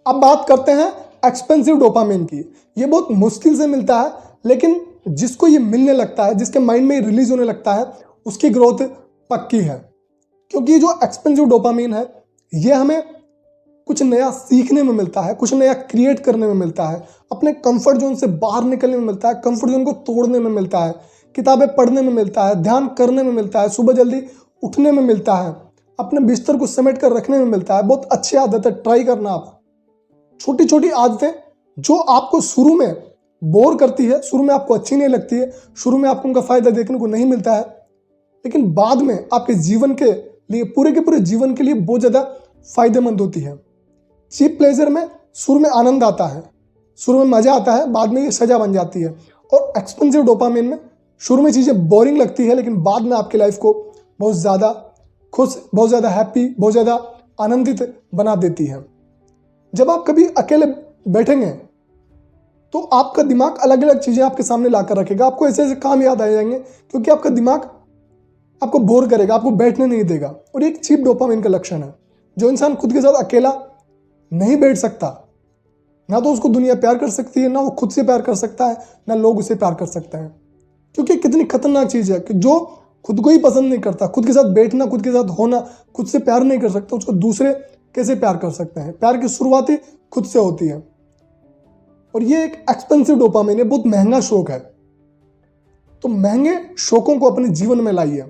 अब बात करते हैं एक्सपेंसिव डोपामिन की। ये बहुत मुश्किल से मिलता है, लेकिन जिसको ये मिलने लगता है, जिसके माइंड में रिलीज होने लगता है, उसकी ग्रोथ पक्की है। क्योंकि जो एक्सपेंसिव डोपामिन है, ये हमें कुछ नया सीखने में मिलता है, कुछ नया क्रिएट करने में मिलता है, अपने कंफर्ट जोन से बाहर निकलने में मिलता है, कंफर्ट जोन को तोड़ने में मिलता है, किताबें पढ़ने में मिलता है, ध्यान करने में मिलता है, सुबह जल्दी उठने में मिलता है, अपने बिस्तर को समेट कर रखने में मिलता है। बहुत अच्छी आदत है, ट्राई करना आप। छोटी छोटी आदतें जो आपको शुरू में बोर करती है, शुरू में आपको अच्छी नहीं लगती है, शुरू में आपको उनका फायदा देखने को नहीं मिलता है, लेकिन बाद में आपके जीवन के लिए, पूरे के पूरे जीवन के लिए बहुत ज्यादा फायदेमंद होती है। चीप प्लेजर में शुरू में आनंद आता है, शुरू में मजा आता है, बाद में ये सजा बन जाती है। और एक्सपेंसिव डोपामिन में शुरू में चीजें बोरिंग लगती है, लेकिन बाद में आपकी लाइफ को बहुत ज्यादा खुश, बहुत ज्यादा हैप्पी, बहुत ज्यादा आनंदित बना देती है। जब आप कभी अकेले बैठेंगे तो आपका दिमाग अलग अलग चीजें आपके सामने लाकर रखेगा, आपको ऐसे ऐसे काम याद आ जाएंगे, क्योंकि आपका दिमाग आपको बोर करेगा, आपको बैठने नहीं देगा। और एक चीप डोपामिन का लक्षण है। जो इंसान खुद के साथ अकेला नहीं बैठ सकता, ना तो उसको दुनिया प्यार कर सकती है, ना वो खुद से प्यार कर सकता है, ना लोग उसे प्यार कर सकते हैं। क्योंकि कितनी खतरनाक चीज है कि जो खुद को ही पसंद नहीं करता, खुद के साथ बैठना, खुद के साथ होना, खुद से प्यार नहीं कर सकता, उसको दूसरे कैसे प्यार कर सकते हैं। प्यार की शुरुआत ही खुद से होती है। और ये एक एक्सपेंसिव डोपामिन है, बहुत महंगा शौक है। तो महंगे शौकों को अपने जीवन में लाइए।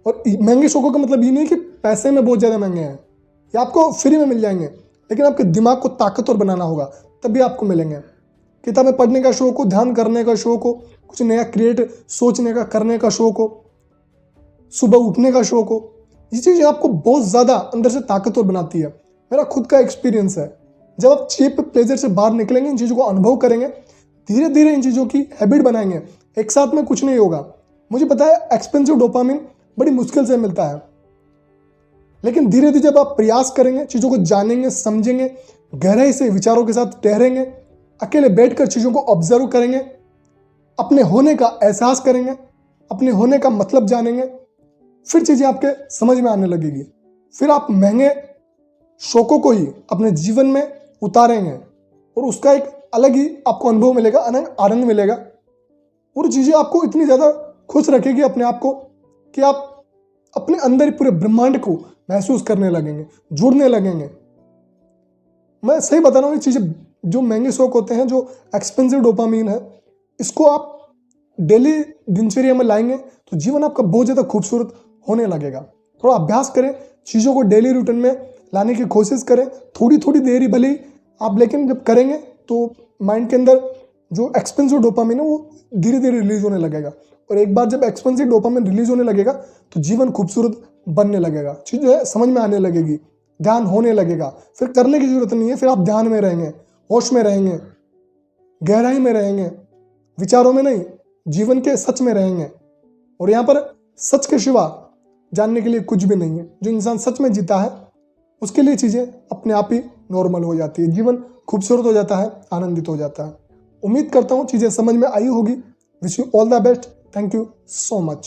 और महंगे शौकों का मतलब ये नहीं कि पैसे में बहुत ज्यादा महंगे हैं, ये आपको फ्री में मिल जाएंगे, लेकिन आपके दिमाग को ताकतवर बनाना होगा, तभी आपको मिलेंगे। किताबें पढ़ने का शौक हो, ध्यान करने का शौक हो, कुछ नया क्रिएट सोचने का, करने का शौक हो, सुबह उठने का शौक हो, ये चीज़ें आपको बहुत ज़्यादा अंदर से ताकतवर बनाती है। मेरा खुद का एक्सपीरियंस है। जब आप चीप प्लेजर से बाहर निकलेंगे, इन चीज़ों को अनुभव करेंगे, धीरे धीरे इन चीज़ों की हैबिट बनाएंगे, एक साथ में कुछ नहीं होगा। मुझे पता है एक्सपेंसिव डोपामिन बड़ी मुश्किल से मिलता है, लेकिन धीरे धीरे जब आप प्रयास करेंगे, चीज़ों को जानेंगे, समझेंगे, गहराई से विचारों के साथ ठहरेंगे, अकेले बैठकर चीज़ों को ऑब्जर्व करेंगे, अपने होने का एहसास करेंगे, अपने होने का मतलब जानेंगे, फिर चीज़ें आपके समझ में आने लगेगी। फिर आप महंगे शौकों को ही अपने जीवन में उतारेंगे और उसका एक अलग ही आपको अनुभव मिलेगा, अलग आनंद मिलेगा। और चीज़ें आपको इतनी ज़्यादा खुश रखेगी अपने आप को कि आप अपने अंदर पूरे ब्रह्मांड को महसूस करने लगेंगे, जुड़ने लगेंगे। मैं सही बता रहा हूँ, ये चीज़ें जो महंगे शौक होते हैं, जो एक्सपेंसिव डोपामिन है, इसको आप डेली दिनचर्या में लाएंगे तो जीवन आपका बहुत ज़्यादा खूबसूरत होने लगेगा। थोड़ा अभ्यास करें, चीज़ों को डेली रूटीन में लाने की कोशिश करें, थोड़ी थोड़ी देर ही भले ही आप, लेकिन जब करेंगे तो माइंड के अंदर जो एक्सपेंसिव डोपामिन है वो धीरे धीरे रिलीज होने लगेगा। और एक बार जब एक्सपेंसिव डोपामिन रिलीज होने लगेगा तो जीवन खूबसूरत बनने लगेगा, चीज़ जो है समझ में आने लगेगी, ध्यान होने लगेगा। फिर करने की जरूरत नहीं है, फिर आप ध्यान में रहेंगे, होश में रहेंगे, गहराई में रहेंगे, विचारों में नहीं, जीवन के सच में रहेंगे। और यहाँ पर सच के सिवा जानने के लिए कुछ भी नहीं है। जो इंसान सच में जीता है उसके लिए चीज़ें अपने आप ही नॉर्मल हो जाती है, जीवन खूबसूरत हो जाता है, आनंदित हो जाता है। उम्मीद करता हूँ चीज़ें समझ में आई होगी। Wish you all the best. Thank you so much.